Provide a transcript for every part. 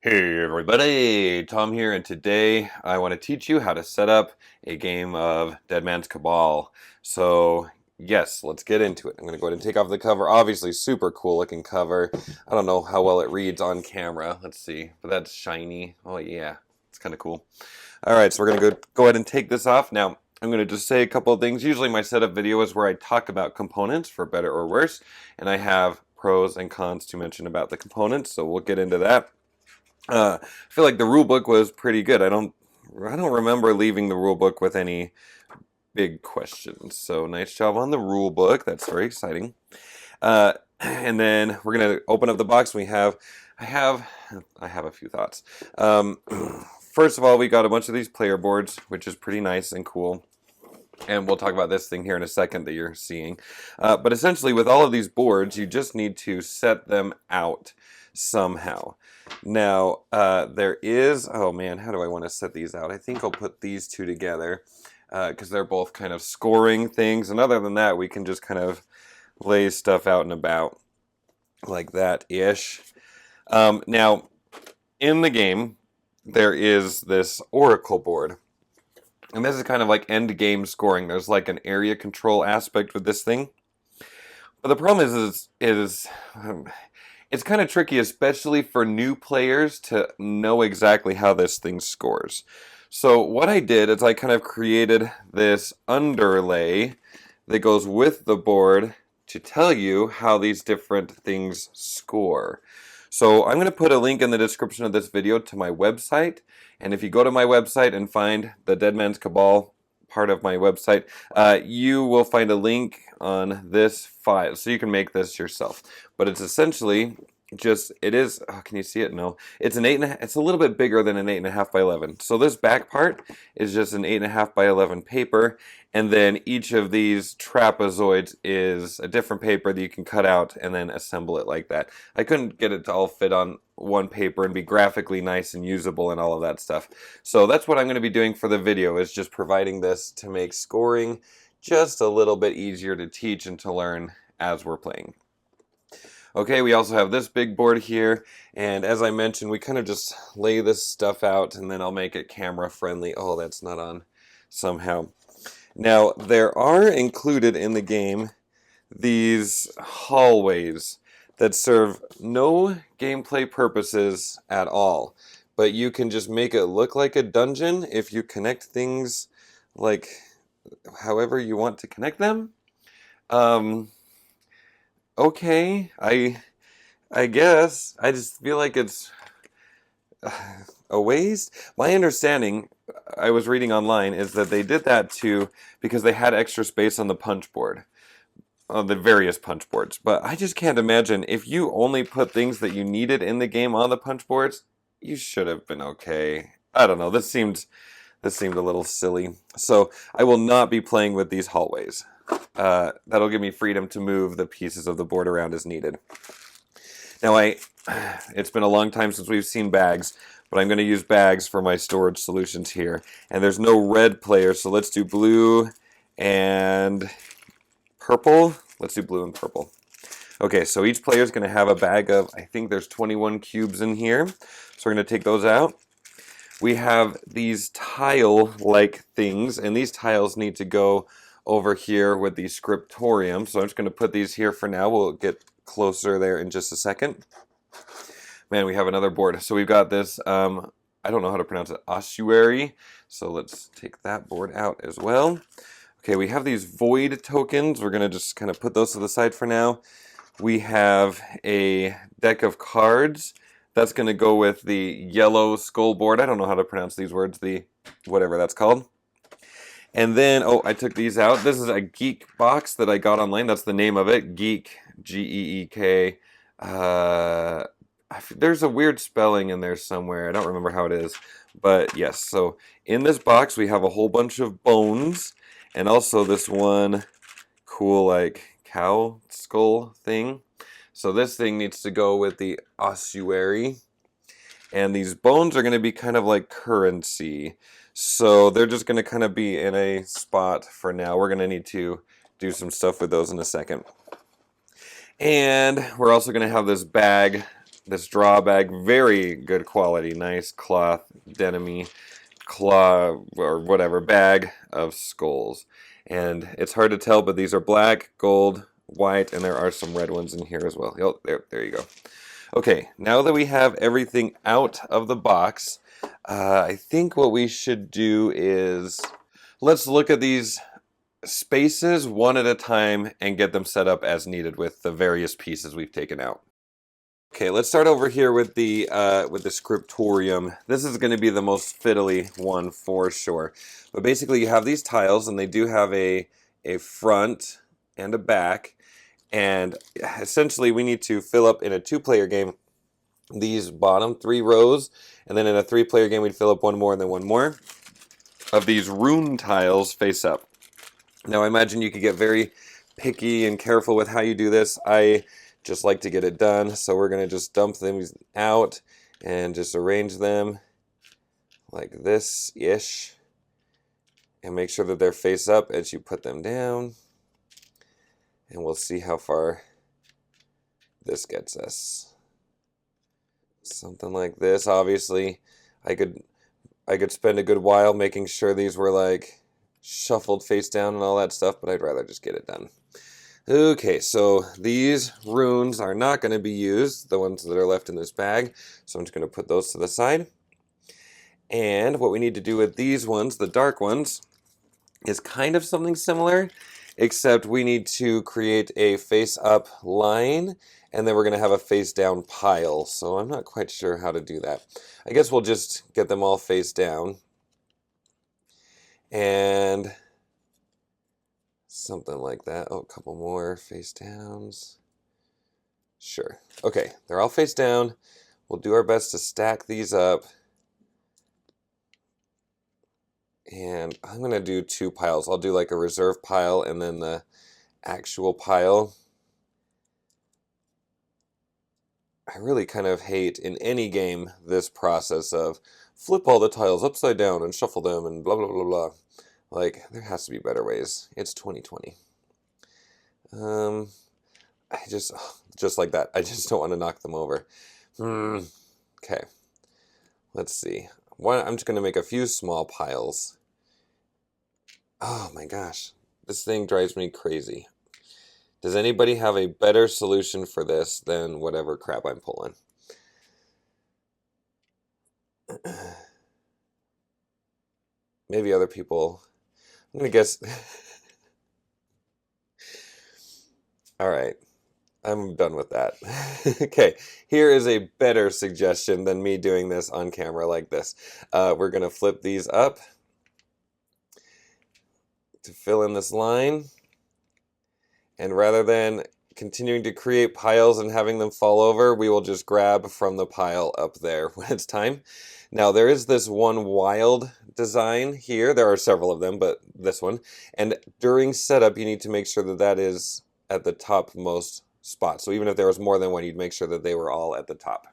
Hey everybody, Tom here, and today I want to teach you how to set up a game of Dead Man's Cabal. So yes, let's get into it. I'm going to go ahead and take off the cover. Obviously super cool looking cover. I don't know how well it reads on camera. Let's see, but that's shiny. Oh yeah, it's kind of cool. Alright, so we're going to go ahead and take this off. Now, I'm going to just say a couple of things. Usually my setup video is where I talk about components for better or worse, and I have pros and cons to mention about the components, so we'll get into that. I feel like the rule book was pretty good. I don't remember leaving the rule book with any big questions. So nice job on the rule book. That's very exciting. And then we're gonna open up the box. I have a few thoughts. First of all, we got a bunch of these player boards, which is pretty nice and cool. And we'll talk about this thing here in a second that you're seeing. But essentially, with all of these boards, you just need to set them out somehow. Now, there is, oh man, how do I want to set these out? I think I'll put these two together because they're both kind of scoring things. And other than that, we can just kind of lay stuff out and about like that-ish. Now, in the game, there is this Oracle board. And this is kind of like end game scoring. There's like an area control aspect with this thing. But the problem is it's kind of tricky, especially for new players, to know exactly how this thing scores. So what I did is I kind of created this underlay that goes with the board to tell you how these different things score. So I'm going to put a link in the description of this video to my website, and if you go to my website and find the Dead Man's Cabal part of my website, you will find a link on this file, so you can make this yourself. But it's essentially just, it is, oh, can you see it? No. It's an 8.5, it's a little bit bigger than an 8.5 by 11. So this back part is just an 8.5 by 11 paper, and then each of these trapezoids is a different paper that you can cut out and then assemble it like that. I couldn't get it to all fit on one paper and be graphically nice and usable and all of that stuff. So that's what I'm going to be doing for the video, is just providing this to make scoring just a little bit easier to teach and to learn as we're playing. Okay, we also have this big board here, and as I mentioned, we kind of just lay this stuff out, and then I'll make it camera friendly. Oh, that's not on somehow. Now, there are included in the game these hallways that serve no gameplay purposes at all, but you can just make it look like a dungeon if you connect things like however you want to connect them. Okay, I guess. I just feel like it's a waste. My understanding, I was reading online, is that they did that because they had extra space on the punch board, on the various punch boards. But I just can't imagine, if you only put things that you needed in the game on the punch boards, you should have been okay. I don't know, this seemed a little silly. So I will not be playing with these hallways. That'll give me freedom to move the pieces of the board around as needed. Now, it's been a long time since we've seen bags, but I'm going to use bags for my storage solutions here. And there's no red player, so let's do blue and purple. Let's do blue and purple. Okay, so each player is going to have a bag of, I think there's 21 cubes in here. So we're going to take those out. We have these tile-like things, and these tiles need to go over here with the Scriptorium. So I'm just going to put these here for now. We'll get closer there in just a second. Man, we have another board. So we've got this, I don't know how to pronounce it, ossuary. So let's take that board out as well. Okay, we have these void tokens. We're going to just kind of put those to the side for now. We have a deck of cards. That's going to go with the yellow skull board. I don't know how to pronounce these words, the whatever that's called. And then, oh, I took these out. This is a Geek box that I got online. That's the name of it, Geek, G-E-E-K. There's a weird spelling in there somewhere. I don't remember how it is. But yes, so in this box we have a whole bunch of bones, and also this one cool like cow skull thing. So this thing needs to go with the ossuary. And these bones are going to be kind of like currency. So they're just going to kind of be in a spot for now. We're going to need to do some stuff with those in a second. And we're also going to have this bag this draw bag, very good quality, nice cloth, denim-y, claw, or whatever, bag of skulls. And it's hard to tell, but these are black, gold, white, and there are some red ones in here as well. Oh, there you go. Okay, now that we have everything out of the box, I think what we should do is let's look at these spaces one at a time and get them set up as needed with the various pieces we've taken out. Okay, let's start over here with the Scriptorium. This is going to be the most fiddly one for sure. But basically you have these tiles and they do have a front and a back. And essentially we need to fill up in a 2-player game these bottom 3 rows. And then in a 3-player game we'd fill up one more and then one more of these rune tiles face up. Now I imagine you could get very picky and careful with how you do this. I just like to get it done, so we're going to just dump them out and just arrange them like this-ish and make sure that they're face up as you put them down, and we'll see how far this gets us. Something like this. Obviously I could spend a good while making sure these were like shuffled face down and all that stuff, but I'd rather just get it done. Okay, so these runes are not going to be used, the ones that are left in this bag, so I'm just going to put those to the side. And what we need to do with these ones, the dark ones, is kind of something similar, except we need to create a face-up line, and then we're going to have a face-down pile, so I'm not quite sure how to do that. I guess we'll just get them all face down. And something like that. Oh, a couple more face downs. Sure. Okay, they're all face down. We'll do our best to stack these up. And I'm going to do 2 piles. I'll do like a reserve pile and then the actual pile. I really kind of hate in any game this process of flip all the tiles upside down and shuffle them and blah, blah, blah, blah. Like, there has to be better ways. It's 2020. I just like that. I just don't want to knock them over. Okay. Let's see. I'm just going to make a few small piles. Oh my gosh. This thing drives me crazy. Does anybody have a better solution for this than whatever crap I'm pulling? Maybe other people. I'm going to guess. All right. I'm done with that. Okay, here is a better suggestion than me doing this on camera like this. We're going to flip these up to fill in this line. And rather than continuing to create piles and having them fall over, we will just grab from the pile up there when it's time. Now, there is this one wild design here. There are several of them, but this one. And during setup, you need to make sure that that is at the topmost spot. So even if there was more than one, you'd make sure that they were all at the top.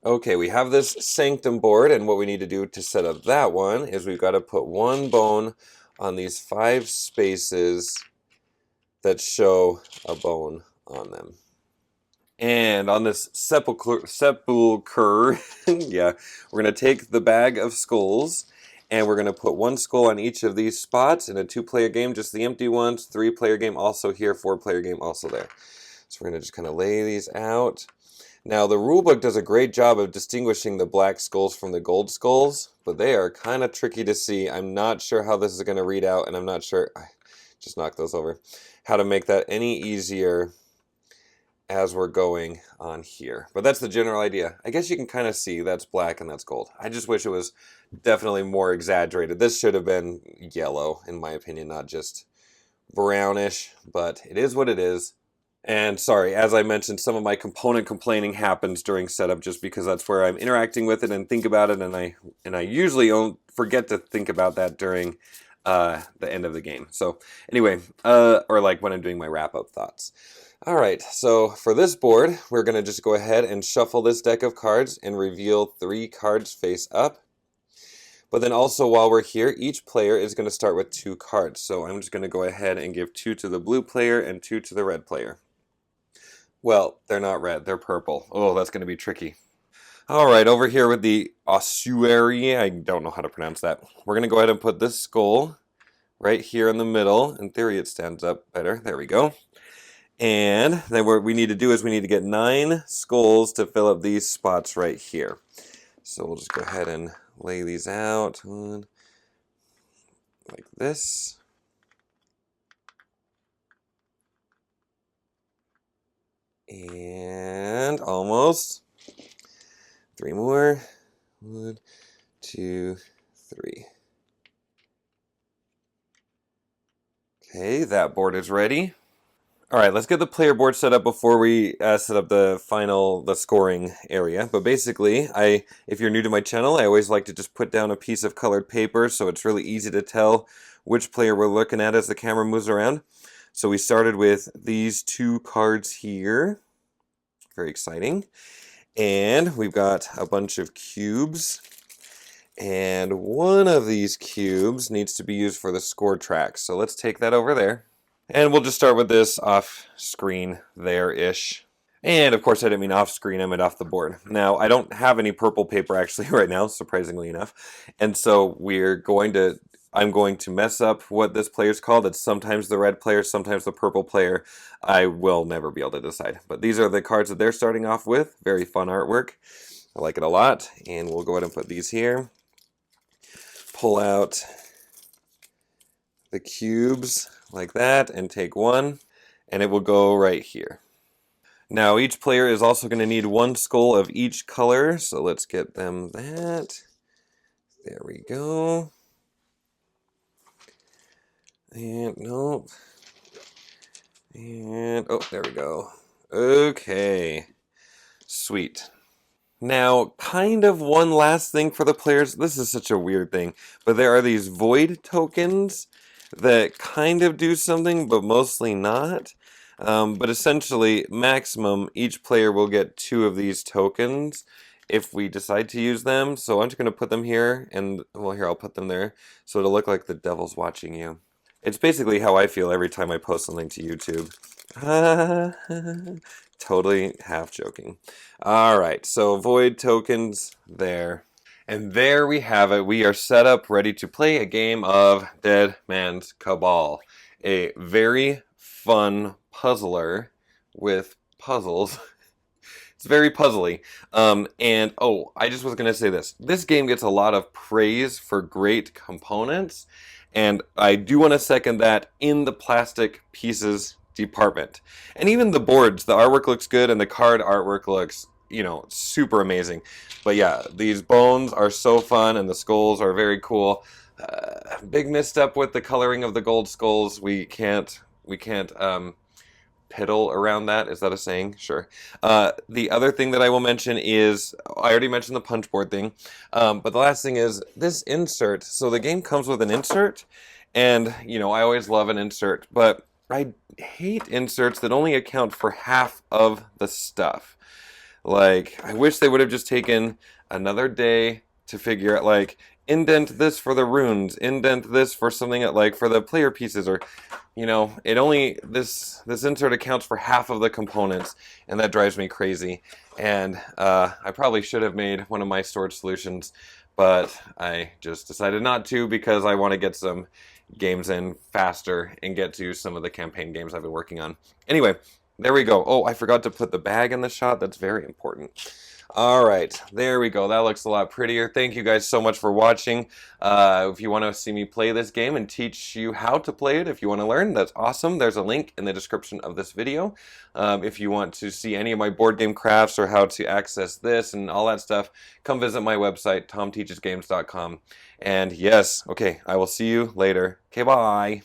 Okay, we have this Sanctum board, and what we need to do to set up that one is we've got to put one bone on these 5 spaces that show a bone on them. And on this sepulcher, yeah, we're going to take the bag of skulls, and we're going to put 1 skull on each of these spots in a 2-player game, just the empty ones, 3-player game also here, 4-player game also there. So we're going to just kind of lay these out. Now, the rulebook does a great job of distinguishing the black skulls from the gold skulls, but they are kind of tricky to see. I'm not sure how this is going to read out, and I'm not sure, just knock those over, how to make that any easier as we're going on here. But that's the general idea. I guess you can kind of see that's black and that's gold. I just wish it was definitely more exaggerated. This should have been yellow, in my opinion, not just brownish, but it is what it is. And sorry, as I mentioned, some of my component complaining happens during setup just because that's where I'm interacting with it and think about it, and I usually don't forget to think about that during the end of the game. So anyway, or like when I'm doing my wrap-up thoughts. All right, so for this board, we're going to just go ahead and shuffle this deck of cards and reveal 3 cards face up. But then also while we're here, each player is going to start with 2 cards. So I'm just going to go ahead and give 2 to the blue player and 2 to the red player. Well, they're not red, they're purple. Oh, that's going to be tricky. All right, over here with the ossuary, I don't know how to pronounce that. We're going to go ahead and put this skull right here in the middle. In theory, it stands up better. There we go. And then what we need to do is we need to get 9 skulls to fill up these spots right here. So we'll just go ahead and lay these out like this. And almost. 3 more. 1, 2, 3. Okay, that board is ready. All right, let's get the player board set up before we set up the scoring area. But basically, if you're new to my channel, I always like to just put down a piece of colored paper so it's really easy to tell which player we're looking at as the camera moves around. So we started with these 2 cards here. Very exciting. And we've got a bunch of cubes. And one of these cubes needs to be used for the score track. So let's take that over there. And we'll just start with this off screen there-ish. And of course I didn't mean off screen, I meant off the board. Now I don't have any purple paper actually right now, surprisingly enough. And so I'm going to mess up what this player's called. It's sometimes the red player, sometimes the purple player. I will never be able to decide. But these are the cards that they're starting off with. Very fun artwork. I like it a lot. And we'll go ahead and put these here. Pull out the cubes like that and take 1, and it will go right here. Now each player is also going to need 1 skull of each color, so let's get them that. There we go. And nope. And oh, there we go. Okay. Sweet. Now, kind of one last thing for the players. This is such a weird thing, but there are these void tokens that kind of do something, but mostly not. But essentially, maximum, each player will get 2 of these tokens if we decide to use them. So I'm just going to put them here, and well, here, I'll put them there, so it'll look like the devil's watching you. It's basically how I feel every time I post something to YouTube. Totally half joking. Alright, so void tokens there. And there we have it. We are set up, ready to play a game of Dead Man's Cabal. A very fun puzzler with puzzles. It's very puzzly. And oh, I just was going to say this. This game gets a lot of praise for great components. And I do want to second that in the plastic pieces department. And even the boards, the artwork looks good and the card artwork looks, you know, super amazing. But yeah, these bones are so fun and the skulls are very cool. Big misstep with the coloring of the gold skulls. We can't piddle around that. Is that a saying? Sure. The other thing that I will mention is, I already mentioned the punch board thing, but the last thing is this insert. So the game comes with an insert, and you know, I always love an insert, but I hate inserts that only account for half of the stuff. Like, I wish they would have just taken another day to figure out, like, indent this for the runes, indent this for something like for the player pieces, or you know, it only this insert accounts for half of the components, and that drives me crazy. And I probably should have made one of my storage solutions, but I just decided not to because I want to get some games in faster and get to some of the campaign games I've been working on. Anyway, there we go. Oh, I forgot to put the bag in the shot. That's very important. All right, there we go. That looks a lot prettier. Thank you guys so much for watching. If you want to see me play this game and teach you how to play it, if you want to learn, that's awesome. There's a link in the description of this video. If you want to see any of my board game crafts or how to access this and all that stuff, come visit my website, tomteachesgames.com. And yes, okay, I will see you later. Okay, bye.